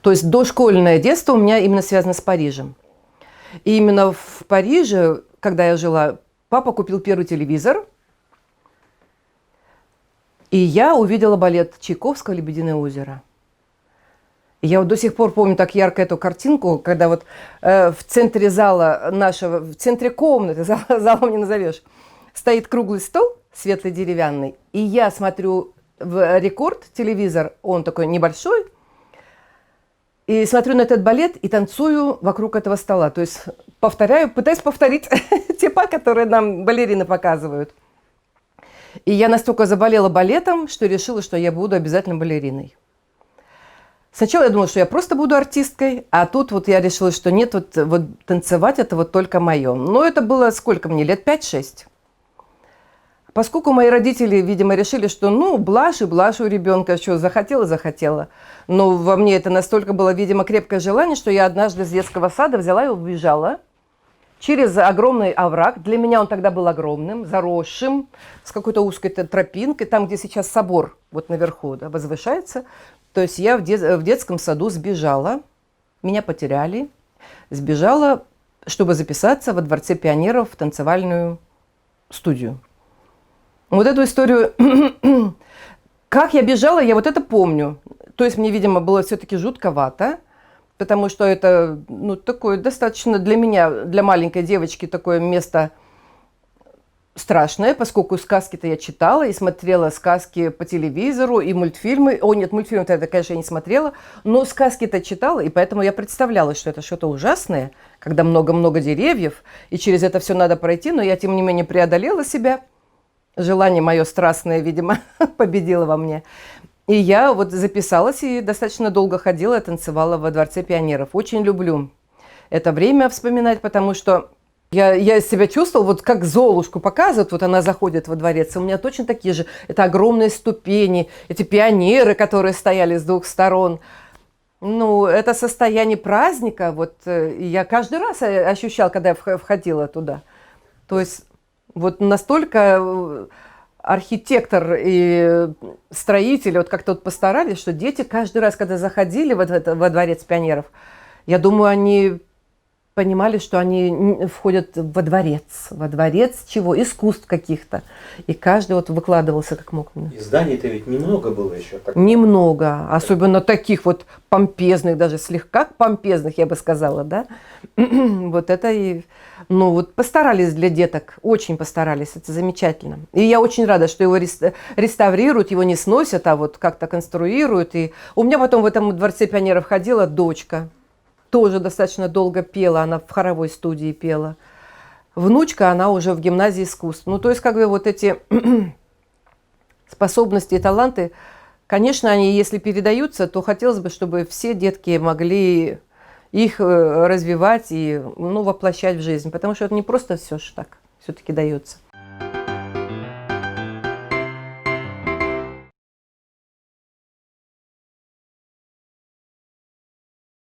То есть дошкольное детство у меня именно связано с Парижем. И именно в Париже, когда я жила, папа купил первый телевизор, и я увидела балет Чайковского «Лебединое озеро». И я вот до сих пор помню так ярко эту картинку, когда вот в центре зала нашего, в центре комнаты, залом не назовешь, стоит круглый стол светлый деревянный, и я смотрю в рекорд телевизор, он такой небольшой, и смотрю на этот балет и танцую вокруг этого стола. То есть повторяю, пытаюсь повторить те па, которые нам балерины показывают. И я настолько заболела балетом, что решила, что я буду обязательно балериной. Сначала я думала, что я просто буду артисткой, а тут вот я решила, что нет, вот танцевать это вот только мое. Но это было сколько мне, лет 5-6. Поскольку мои родители, видимо, решили, что ну, блажь и блажь у ребенка, что захотела. Но во мне это настолько было, видимо, крепкое желание, что я однажды с детского сада взяла и убежала через огромный овраг. Для меня он тогда был огромным, заросшим, с какой-то узкой тропинкой, там, где сейчас собор, вот наверху, да, возвышается. То есть я в детском саду сбежала, меня потеряли, сбежала, чтобы записаться во Дворце пионеров в танцевальную студию. Вот эту историю, как я бежала, я вот это помню. То есть мне, видимо, было все-таки жутковато, потому что это, ну, такое достаточно для меня, для маленькой девочки, такое место страшное, поскольку сказки-то я читала и смотрела сказки по телевизору, и мультфильмы. О, нет, мультфильмы-то это, конечно, я не смотрела, но сказки-то читала, и поэтому я представляла, что это что-то ужасное, когда много-много деревьев, и через это все надо пройти, но я, тем не менее, преодолела себя. Желание мое страстное, видимо, победило во мне. И я вот записалась и достаточно долго ходила, танцевала во Дворце пионеров. Очень люблю это время вспоминать, потому что я себя чувствовала, вот как Золушку показывают, вот она заходит во дворец, у меня точно такие же, это огромные ступени, эти пионеры, которые стояли с двух сторон. Ну, это состояние праздника, вот я каждый раз ощущала, когда я входила туда. То есть вот настолько архитектор и строители вот как-то вот постарались, что дети каждый раз, когда заходили во Дворец пионеров, я думаю, они понимали, что они входят во дворец чего? Искусств каких-то. И каждый вот выкладывался как мог. И зданий-то ведь немного было еще. Тогда. Немного, особенно таких вот помпезных, даже слегка помпезных, я бы сказала, да. Вот это и... Ну вот постарались для деток, очень постарались, это замечательно. И я очень рада, что его реставрируют, его не сносят, а вот как-то конструируют. И у меня потом в этом Дворце пионеров ходила дочка, тоже достаточно долго пела, она в хоровой студии пела. Внучка, она уже в гимназии искусств. Ну то есть как бы вот эти способности и таланты, конечно, они если передаются, то хотелось бы, чтобы все детки могли... их развивать и ну, воплощать в жизнь. Потому что это не просто все так все-таки дается.